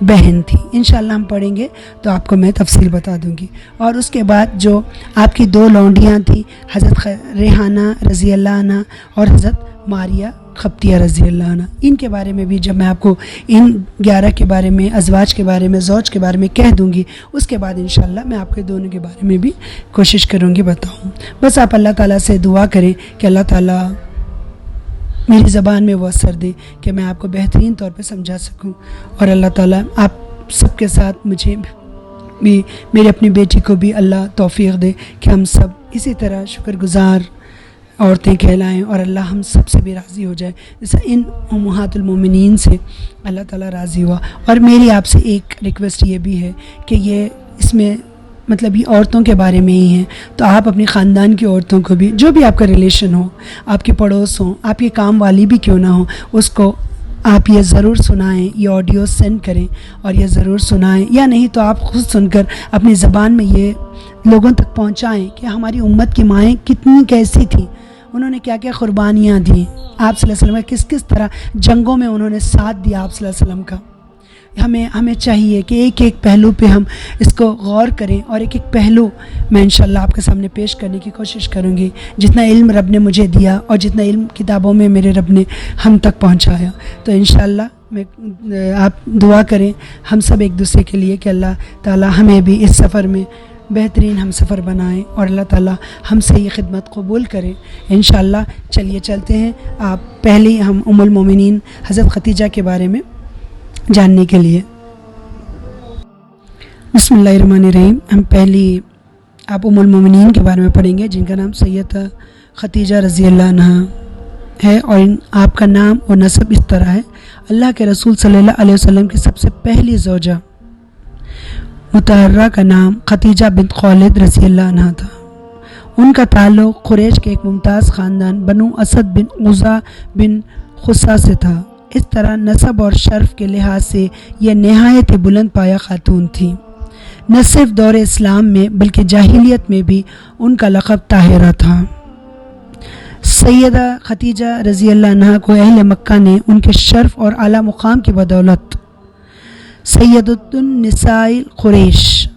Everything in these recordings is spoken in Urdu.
بہن تھی. انشاءاللہ ہم پڑھیں گے تو آپ کو میں تفصیل بتا دوں گی. اور اس کے بعد جو آپ کی 2 لونڈیاں تھیں، حضرت ریحانہ رضی اللہ عنہ اور حضرت ماریہ قبطیہ رضی اللہ عنہ، ان کے بارے میں بھی جب میں آپ کو ان 11 کے بارے میں، ازواج کے بارے میں، زوج کے بارے میں کہہ دوں گی، اس کے بعد انشاءاللہ میں آپ کے دونوں کے بارے میں بھی کوشش کروں گی بتاؤں. بس آپ اللہ تعالیٰ سے دعا کریں کہ اللہ تعالیٰ میری زبان میں وہ اثر دے کہ میں آپ کو بہترین طور پہ سمجھا سکوں. اور اللہ تعالیٰ آپ سب کے ساتھ مجھے بھی، میری اپنی بیٹی کو بھی اللہ توفیق دے کہ ہم سب اسی طرح شکر گزار عورتیں کہلائیں اور اللہ ہم سب سے بھی راضی ہو جائے جیسا ان امہات المومنین سے اللہ تعالیٰ راضی ہوا. اور میری آپ سے ایک ریکویسٹ یہ بھی ہے کہ یہ اس میں مطلب یہ عورتوں کے بارے میں ہی ہیں، تو آپ اپنی خاندان کی عورتوں کو بھی، جو بھی آپ کا ریلیشن ہو، آپ کے پڑوس ہوں، آپ کے کام والی بھی کیوں نہ ہو، اس کو آپ یہ ضرور سنائیں، یہ آڈیو سینڈ کریں اور یہ ضرور سنائیں، یا نہیں تو آپ خود سن کر اپنی زبان میں یہ لوگوں تک پہنچائیں کہ ہماری امت کی مائیں کتنی کیسی تھیں، انہوں نے کیا کیا قربانیاں دیں، آپ صلی اللہ علیہ وسلم کا کس کس طرح جنگوں میں انہوں نے ساتھ دیا آپ صلی اللہ علیہ وسلم کا. ہمیں چاہیے کہ ایک ایک پہلو پہ ہم اس کو غور کریں، اور ایک ایک پہلو میں انشاءاللہ آپ کے سامنے پیش کرنے کی کوشش کروں گی، جتنا علم رب نے مجھے دیا اور جتنا علم کتابوں میں میرے رب نے ہم تک پہنچایا. تو انشاءاللہ میں آپ دعا کریں ہم سب ایک دوسرے کے لیے کہ اللہ تعالی ہمیں بھی اس سفر میں بہترین ہم سفر بنائیں اور اللہ تعالی ہم سے یہ خدمت قبول کریں. انشاءاللہ چلیے چلتے ہیں آپ پہلی ہم ام المومنین حضرت ختیجہ کے بارے میں جاننے کے لیے. بسم اللہ الرحمن الرحیم. ہم پہلی آپ ام المومنین کے بارے میں پڑھیں گے جن کا نام سیدہ ختیجہ رضی اللہ عنہ ہے، اور آپ کا نام اور نسب اس طرح ہے. اللہ کے رسول صلی اللہ علیہ وسلم کی سب سے پہلی زوجہ مطہرہ کا نام ختیجہ بنت خولد رضی اللہ عنہ تھا. ان کا تعلق قریش کے ایک ممتاز خاندان بنو اسد بن عزا بن خصا سے تھا. اس طرح نسب اور شرف کے لحاظ سے یہ نہایت بلند پایہ خاتون تھی. نہ صرف دور اسلام میں بلکہ جاہلیت میں بھی ان کا لقب طاہرہ تھا. سیدہ ختیجہ رضی اللہ عنہ کو اہل مکہ نے ان کے شرف اور اعلیٰ مقام کی بدولت سیدۃ النساء قریش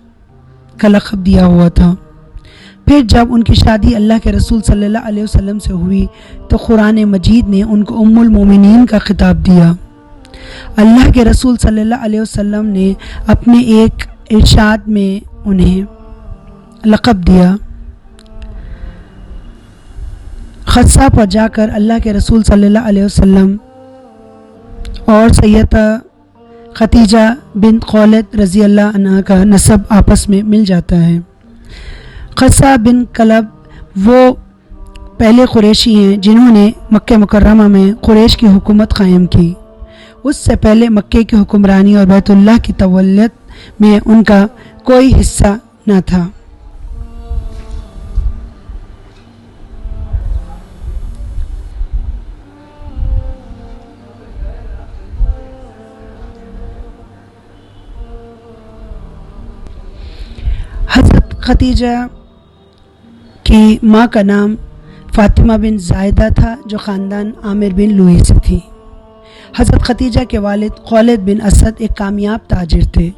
کا لقب دیا ہوا تھا. پھر جب ان کی شادی اللہ کے رسول صلی اللہ علیہ وسلم سے ہوئی تو قرآن مجید نے ان کو ام المومنین کا خطاب دیا. اللہ کے رسول صلی اللہ علیہ وسلم نے اپنے ایک ارشاد میں انہیں لقب دیا. خصہ پر جا کر اللہ کے رسول صلی اللہ علیہ وسلم اور سیدہ ختیجہ بنت خولد رضی اللہ عنہ کا نسب آپس میں مل جاتا ہے. خصہ بن کلب وہ پہلے قریشی ہیں جنہوں نے مکہ مکرمہ میں قریش کی حکومت قائم کی. اس سے پہلے مکے کی حکمرانی اور بیت اللہ کی تولیت میں ان کا کوئی حصہ نہ تھا. حضرت ختیجہ کی ماں کا نام فاطمہ بن زائدہ تھا جو خاندان عامر بن لوئی سے تھی. حضرت ختیجہ کے والد خولد بن اسد ایک کامیاب تاجر تھے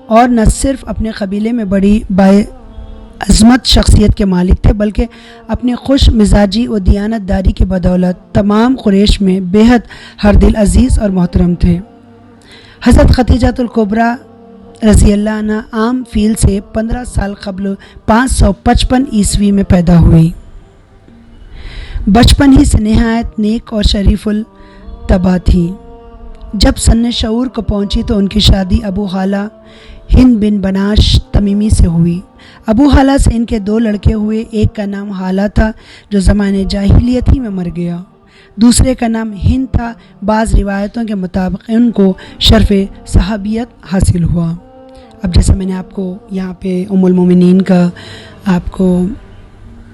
اور نہ صرف اپنے قبیلے میں بڑی باعظمت شخصیت کے مالک تھے بلکہ اپنی خوش مزاجی و دیانت داری کی بدولت تمام قریش میں بے حد ہر دل عزیز اور محترم تھے. حضرت ختیجہ الکبریٰ رضی اللہ عنہ عام فیل سے 15 سال قبل 555 عیسوی میں پیدا ہوئی. بچپن ہی سے نہایت نیک اور شریف الطبع تھی. جب سن شعور کو پہنچی تو ان کی شادی ابو حالہ ہند بن بناش تمیمی سے ہوئی. ابو حالہ سے ان کے 2 لڑکے ہوئے. ایک کا نام حالہ تھا جو زمانے جاہلیت ہی میں مر گیا، دوسرے کا نام ہند تھا. بعض روایتوں کے مطابق ان کو شرف صحابیت حاصل ہوا. اب جیسا میں نے آپ کو یہاں پہ ام المومنین کا آپ کو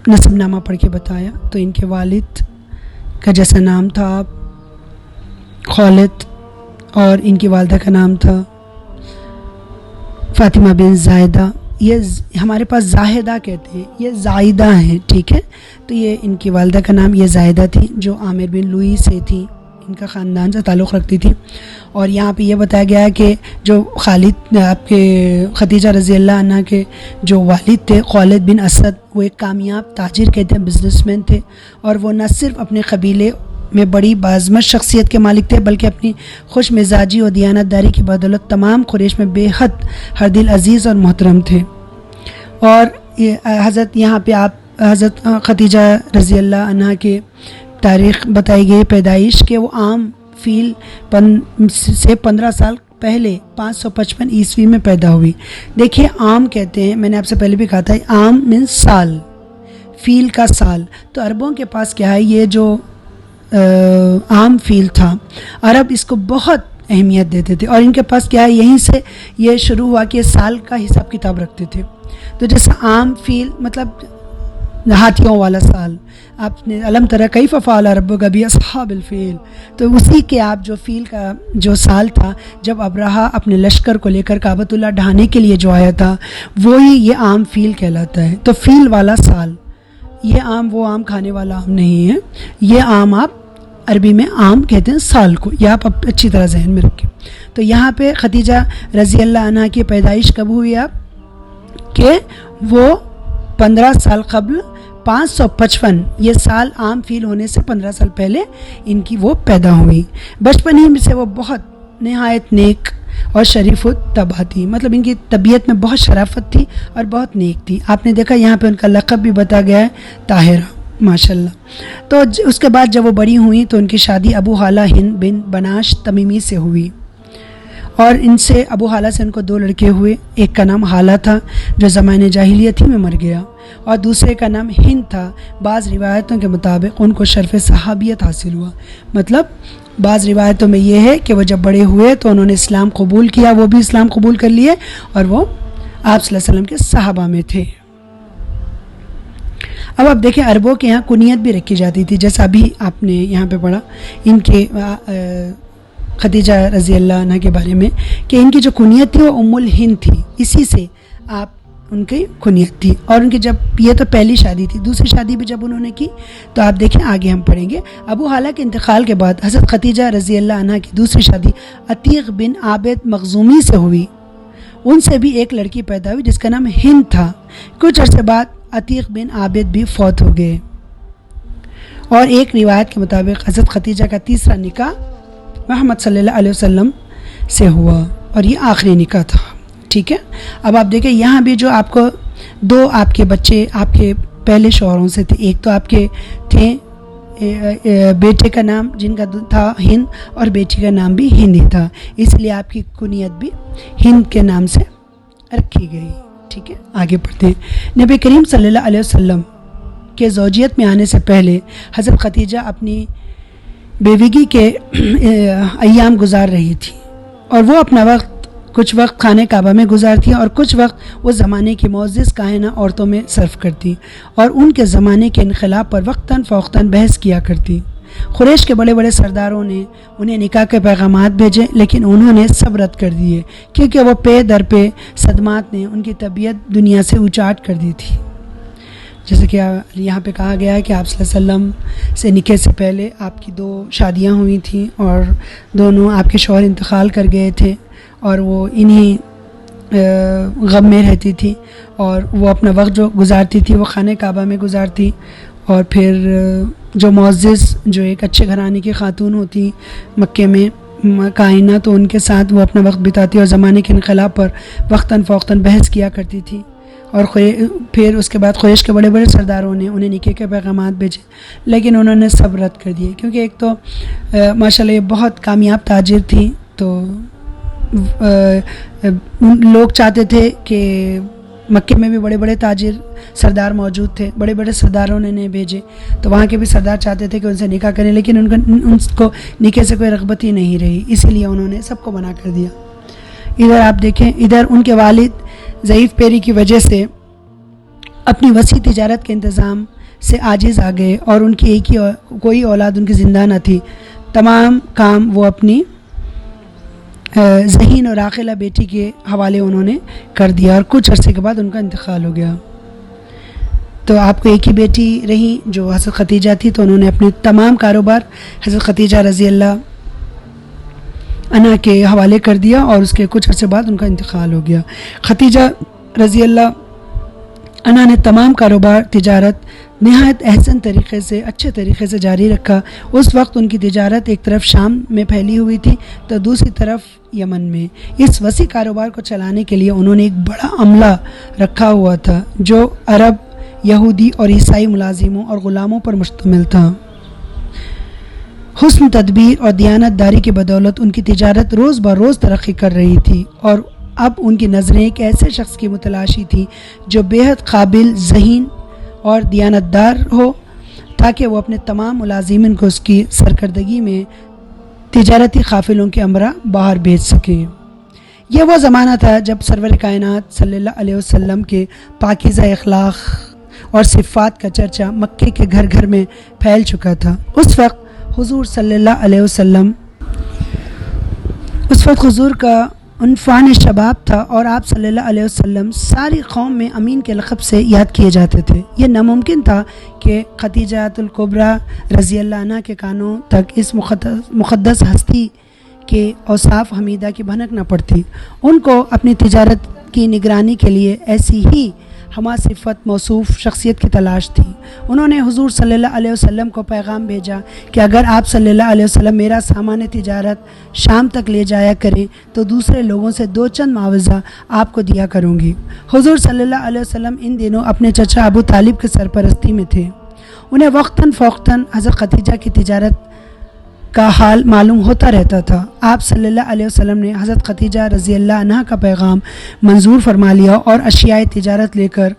نسب نامہ پڑھ کے بتایا تو ان کے والد کا جیسا نام تھا خولد اور ان کی والدہ کا نام تھا فاطمہ بن زائدہ. یہ ہمارے پاس زاہدہ کہتے ہیں، یہ زائدہ ہیں، ٹھیک ہے. تو یہ ان کی والدہ کا نام یہ زائدہ تھی جو عامر بن لوئی سے تھی. ان کا خاندان سے تعلق رکھتی تھی. اور یہاں پہ یہ بتایا گیا ہے کہ جو خالد آپ کے خدیجہ رضی اللہ عنہ کے جو والد تھے خالد بن اسد، وہ ایک کامیاب تاجر کہتے ہیں، بزنس مین تھے، اور وہ نہ صرف اپنے قبیلے میں بڑی بازمت شخصیت کے مالک تھے بلکہ اپنی خوش مزاجی اور دیانت داری کی بدولت تمام قریش میں بے حد ہر دل عزیز اور محترم تھے. اور حضرت یہاں پہ آپ حضرت خدیجہ رضی اللہ عنہ کے تاریخ بتائی گئی پیدائش کہ وہ عام فیل سے 15 سال پہلے 555 عیسوی میں پیدا ہوئی. دیکھیے عام کہتے ہیں، میں نے آپ سے پہلے بھی کہا تھا، عام مین سال، فیل کا سال. تو عربوں کے پاس کیا ہے، یہ جو عام فیل تھا، عرب اس کو بہت اہمیت دیتے تھے، اور ان کے پاس کیا ہے، یہیں سے یہ شروع ہوا کہ سال کا حساب کتاب رکھتے تھے. تو جیسا عام فیل مطلب ہاتھیوں والا سال، آپ نے علم ترى کیف فعل ربک باصحاب الفیل، تو اسی کے آپ جو فیل کا جو سال تھا، جب ابرہہ اپنے لشکر کو لے کر کعبۃ اللہ ڈھانے کے لیے جو آیا تھا، وہی یہ عام فیل کہلاتا ہے. تو فیل والا سال، یہ عام وہ عام کھانے والا عام نہیں ہے، یہ عام آپ عربی میں عام کہتے ہیں سال کو، یہ آپ اچھی طرح ذہن میں رکھیں. تو یہاں پہ خدیجہ رضی اللہ عنہ کی پیدائش کب ہوئی آپ کہ وہ 15 سال قبل 555، یہ سال عام فیل ہونے سے 15 سال پہلے ان کی وہ پیدا ہوئی. بچپن ہی سے وہ بہت نہایت نیک اور شریف الطبع تھی، مطلب ان کی طبیعت میں بہت شرافت تھی اور بہت نیک تھی. آپ نے دیکھا یہاں پہ ان کا لقب بھی بتا گیا ہے طاہرہ، ماشاءاللہ. تو اس کے بعد جب وہ بڑی ہوئیں تو ان کی شادی ابو حالہ ہند بن بناش تمیمی سے ہوئی، اور ان سے ابو حالہ سے ان کو 2 لڑکے ہوئے. ایک کا نام حالہ تھا جو زمانے جاہلیت ہی میں مر گیا، اور دوسرے کا نام ہند تھا. بعض روایتوں کے مطابق ان کو شرف صحابیت حاصل ہوا. مطلب بعض روایتوں میں یہ ہے کہ وہ جب بڑے ہوئے تو انہوں نے اسلام قبول کیا، وہ بھی اسلام قبول کر لیے، اور وہ آپ صلی اللہ علیہ وسلم کے صحابہ میں تھے. اب آپ دیکھیں عربوں کے یہاں کنیت بھی رکھی جاتی تھی، جیسا ابھی آپ نے یہاں پہ پڑھا ان کے خدیجہ رضی اللہ عنہ کے بارے میں کہ ان کی جو کنیت تھی وہ ام الہند تھی، اسی سے آپ ان کی کنیت تھی. اور ان کی جب یہ تو پہلی شادی تھی، دوسری شادی بھی جب انہوں نے کی تو آپ دیکھیں آگے ہم پڑھیں گے. ابو حالہ کے انتقال کے بعد حضرت خدیجہ رضی اللہ عنہ کی دوسری شادی عتیق بن عابد مخزومی سے ہوئی. ان سے بھی ایک لڑکی پیدا ہوئی جس کا نام ہند تھا. کچھ عرصے بعد عتیق بن عابد بھی فوت ہو گئے. اور ایک روایت کے مطابق حضرت خدیجہ کا تیسرا نکاح محمد صلی اللہ علیہ وسلم سے ہوا، اور یہ آخری نکاح تھا. ٹھیک ہے. اب آپ دیکھیں یہاں بھی جو آپ کو 2 آپ کے بچے آپ کے پہلے شوہروں سے تھے. ایک تو آپ کے تھے بیٹے کا نام جن کا تھا ہند، اور بیٹی کا نام بھی ہند ہی تھا، اس لیے آپ کی کنیت بھی ہند کے نام سے رکھی گئی. ٹھیک ہے. آگے پڑھتے ہیں. نبی کریم صلی اللہ علیہ وسلم کے زوجیت میں آنے سے پہلے حضرت خدیجہ اپنی بیوگی کے ایام گزار رہی تھی، اور وہ اپنا وقت کچھ وقت خانہ کعبہ میں گزارتی اور کچھ وقت وہ زمانے کی معزز کائنہ عورتوں میں صرف کرتی، اور ان کے زمانے کے انقلاب پر وقتاً فوقتاً بحث کیا کرتی. قریش کے بڑے بڑے سرداروں نے انہیں نکاح کے پیغامات بھیجے، لیکن انہوں نے سب رد کر دیے کیونکہ وہ پے در پہ صدمات نے ان کی طبیعت دنیا سے اچاٹ کر دی تھی. جیسے کہ یہاں پہ کہا گیا ہے کہ آپ صلی اللہ علیہ وسلم سے نکاح سے پہلے آپ کی 2 شادیاں ہوئی تھیں، اور دونوں آپ کے شوہر انتقال کر گئے تھے، اور وہ انہی غم میں رہتی تھی، اور وہ اپنا وقت جو گزارتی تھی وہ خانہ کعبہ میں گزارتی. اور پھر جو معزز جو ایک اچھے گھرانے کی خاتون ہوتی مکے میں کائنہ، تو ان کے ساتھ وہ اپنا وقت بتاتی اور زمانے کے انقلاب پر وقتاً فوقتاً بحث کیا کرتی تھی. اور پھر اس کے بعد قریش کے بڑے بڑے سرداروں نے انہیں نکاح کے پیغامات بھیجے، لیکن انہوں نے سب رد کر دیے، کیونکہ ایک تو ماشاءاللہ یہ بہت کامیاب تاجر تھی، تو لوگ چاہتے تھے کہ مکے میں بھی بڑے بڑے تاجر سردار موجود تھے، بڑے بڑے سرداروں نے انہیں بھیجے، تو وہاں کے بھی سردار چاہتے تھے کہ ان سے نکاح کریں، لیکن ان کو نکاح سے کوئی رغبت ہی نہیں رہی، اسی لیے انہوں نے سب کو منع کر دیا. ادھر آپ دیکھیں، ادھر ان کے والد ضعیف پیری کی وجہ سے اپنی وسیع تجارت کے انتظام سے عاجز آ گئے، اور ان کی ایک ہی کوئی اولاد ان کی زندہ نہ تھی. تمام کام وہ اپنی ذہین اور عاقلہ بیٹی کے حوالے انہوں نے کر دیا، اور کچھ عرصے کے بعد ان کا انتقال ہو گیا. تو آپ کو ایک ہی بیٹی رہی جو حضرت خدیجہ تھی، تو انہوں نے اپنے تمام کاروبار حضرت خدیجہ رضی اللہ عنہا کے حوالے کر دیا، اور اس کے کچھ عرصے بعد ان کا انتقال ہو گیا۔ خدیجہ رضی اللہ عنہا نے تمام کاروبار تجارت نہایت احسن طریقے سے، اچھے طریقے سے جاری رکھا۔ اس وقت ان کی تجارت ایک طرف شام میں پھیلی ہوئی تھی تو دوسری طرف یمن میں۔ اس وسیع کاروبار کو چلانے کے لیے انہوں نے ایک بڑا عملہ رکھا ہوا تھا جو عرب، یہودی اور عیسائی ملازموں اور غلاموں پر مشتمل تھا۔ حسن تدبیر اور دیانت داری کی بدولت ان کی تجارت روز بروز ترقی کر رہی تھی، اور اب ان کی نظریں ایک ایسے شخص کی متلاشی تھی جو بیحد قابل، ذہین اور دیانت دار ہو، تاکہ وہ اپنے تمام ملازمین کو اس کی سرکردگی میں تجارتی قافلوں کے امراء باہر بھیج سکیں۔ یہ وہ زمانہ تھا جب سرور کائنات صلی اللہ علیہ وسلم کے پاکیزہ اخلاق اور صفات کا چرچا مکے کے گھر گھر میں پھیل چکا تھا۔ اس وقت حضور کا عنفان شباب تھا، اور آپ صلی اللہ علیہ وسلم ساری قوم میں امین کے لقب سے یاد کیے جاتے تھے۔ یہ ناممکن تھا کہ خدیجہ الکبریٰ رضی اللہ عنہا کے کانوں تک اس مقدس ہستی کے اوصاف حمیدہ کی بھنک نہ پڑتی۔ ان کو اپنی تجارت کی نگرانی کے لیے ایسی ہی ہمہ صفت موصوف شخصیت کی تلاش تھی۔ انہوں نے حضور صلی اللہ علیہ وسلم کو پیغام بھیجا کہ اگر آپ صلی اللہ علیہ وسلم میرا سامان تجارت شام تک لے جایا کریں تو دوسرے لوگوں سے 2 چند معاوضہ آپ کو دیا کروں گی۔ حضور صلی اللہ علیہ وسلم ان دنوں اپنے چچا ابو طالب کی سرپرستی میں تھے۔ انہیں وقتاً فوقتاً حضرت خدیجہ کی تجارت کا حال معلوم ہوتا رہتا تھا۔ آپ صلی اللہ علیہ وسلم نے حضرت خدیجہ رضی اللہ عنہا کا پیغام منظور فرما لیا اور اشیاء تجارت لے کر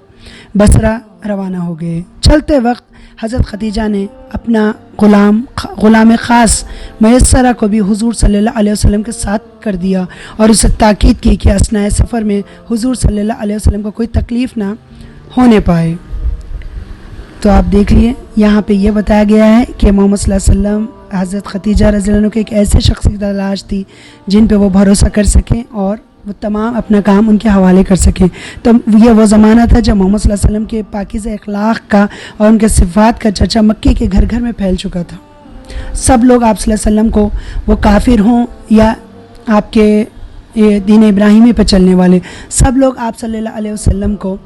بصرہ روانہ ہو گئے۔ چلتے وقت حضرت خدیجہ نے اپنا غلام خاص میسرہ کو بھی حضور صلی اللہ علیہ وسلم کے ساتھ کر دیا اور اسے تاکید کی کہ اثناء سفر میں حضور صلی اللہ علیہ وسلم کو کوئی تکلیف نہ ہونے پائے۔ تو آپ دیکھ لیے یہاں پہ یہ بتایا گیا ہے کہ محمد صلی اللہ علیہ وسلم حضرت خدیجہ رضی اللہ عنہ کے ایک ایسے شخص کی تلاش تھی جن پہ وہ بھروسہ کر سکیں اور وہ تمام اپنا کام ان کے حوالے کر سکیں۔ تو یہ وہ زمانہ تھا جب محمد صلی اللہ علیہ وسلم کے پاکیزہ اخلاق کا اور ان کے صفات کا چرچا مکے کے گھر گھر میں پھیل چکا تھا۔ سب لوگ آپ صلی اللہ علیہ وسلم کو، وہ کافر ہوں یا آپ کے دین ابراہیمی پہ چلنے والے، سب لوگ آپ صلی اللہ علیہ وسلم کو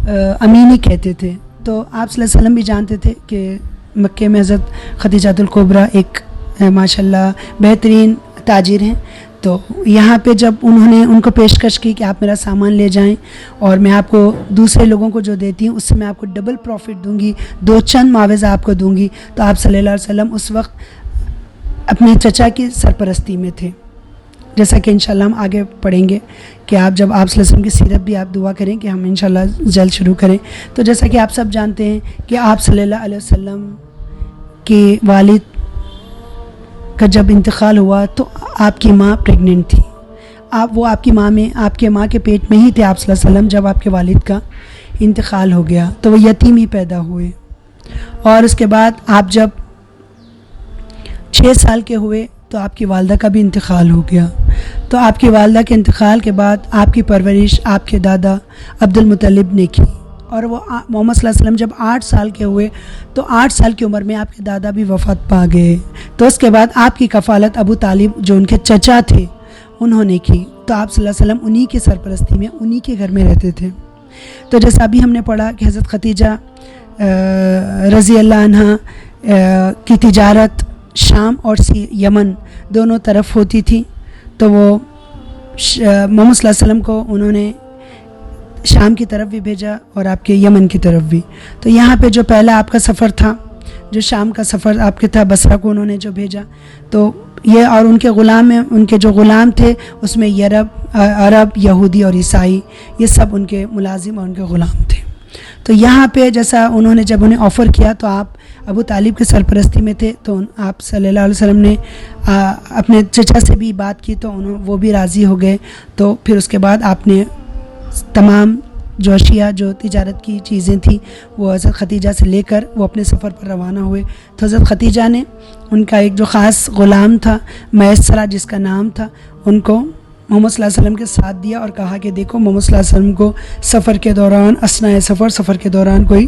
امینی کہتے تھے۔ تو آپ صلی اللہ علیہ وسلم بھی جانتے تھے کہ مکے میں حضرت خدیجہ الکبریٰ ایک ماشاءاللہ بہترین تاجر ہیں۔ تو یہاں پہ جب انہوں نے ان کو پیشکش کی کہ آپ میرا سامان لے جائیں اور میں آپ کو دوسرے لوگوں کو جو دیتی ہوں اس سے میں آپ کو ڈبل پروفٹ دوں گی، 2 چند معاوضہ آپ کو دوں گی، تو آپ صلی اللہ علیہ وسلم اس وقت اپنے چچا کی سرپرستی میں تھے، جیسا کہ انشاءاللہ ہم آگے پڑھیں گے کہ آپ جب آپ صلی اللہ علیہ وسلم کی سیرت بھی آپ دعا کریں کہ ہم انشاءاللہ جلد شروع کریں۔ تو جیسا کہ آپ سب جانتے ہیں کہ آپ صلی اللہ علیہ وسلم کے والد کا جب انتقال ہوا تو آپ کی ماں پریگننٹ تھی۔ آپ کی ماں کے پیٹ میں ہی تھے آپ صلی اللہ علیہ وسلم جب آپ کے والد کا انتقال ہو گیا، تو وہ یتیم ہی پیدا ہوئے۔ اور اس کے بعد آپ جب 6 سال کے ہوئے تو آپ کی والدہ کا بھی انتقال ہو گیا۔ تو آپ کی والدہ کے انتقال کے بعد آپ کی پرورش آپ کے دادا عبد المطلب نے کی، اور وہ محمد صلی اللہ علیہ وسلم جب 8 سال کے ہوئے تو 8 سال کی عمر میں آپ کے دادا بھی وفات پا گئے۔ تو اس کے بعد آپ کی کفالت ابو طالب جو ان کے چچا تھے انہوں نے کی۔ تو آپ صلی اللہ علیہ وسلم انہی کی سرپرستی میں انہی کے گھر میں رہتے تھے۔ تو جیسا ابھی ہم نے پڑھا کہ حضرت خدیجہ رضی اللہ عنہا کی تجارت شام اور یمن دونوں طرف ہوتی تھی، تو وہ محمد صلی اللہ علیہ وسلم کو انہوں نے شام کی طرف بھی بھیجا اور آپ کے یمن کی طرف بھی۔ تو یہاں پہ جو پہلا آپ کا سفر تھا، جو شام کا سفر آپ کے تھا، بصرہ کو انہوں نے جو بھیجا، تو یہ اور ان کے جو غلام تھے اس میں عرب، یہودی اور عیسائی، یہ سب ان کے ملازم اور ان کے غلام تھے۔ تو یہاں پہ جیسا انہوں نے جب انہیں آفر کیا تو آپ ابو طالب کی سرپرستی میں تھے، تو آپ صلی اللہ علیہ وسلم نے اپنے چچا سے بھی بات کی تو وہ بھی راضی ہو گئے۔ تو پھر اس کے بعد آپ نے تمام جو اشیاء جو تجارت کی چیزیں تھیں وہ حضرت خدیجہ سے لے کر وہ اپنے سفر پر روانہ ہوئے۔ تو حضرت خدیجہ نے ان کا ایک جو خاص غلام تھا میسرہ جس کا نام تھا، ان کو محمد صلی اللہ علیہ وسلم کے ساتھ دیا اور کہا کہ دیکھو محمد صلی اللہ علیہ وسلم کو سفر کے دوران، اثناء سفر کے دوران کوئی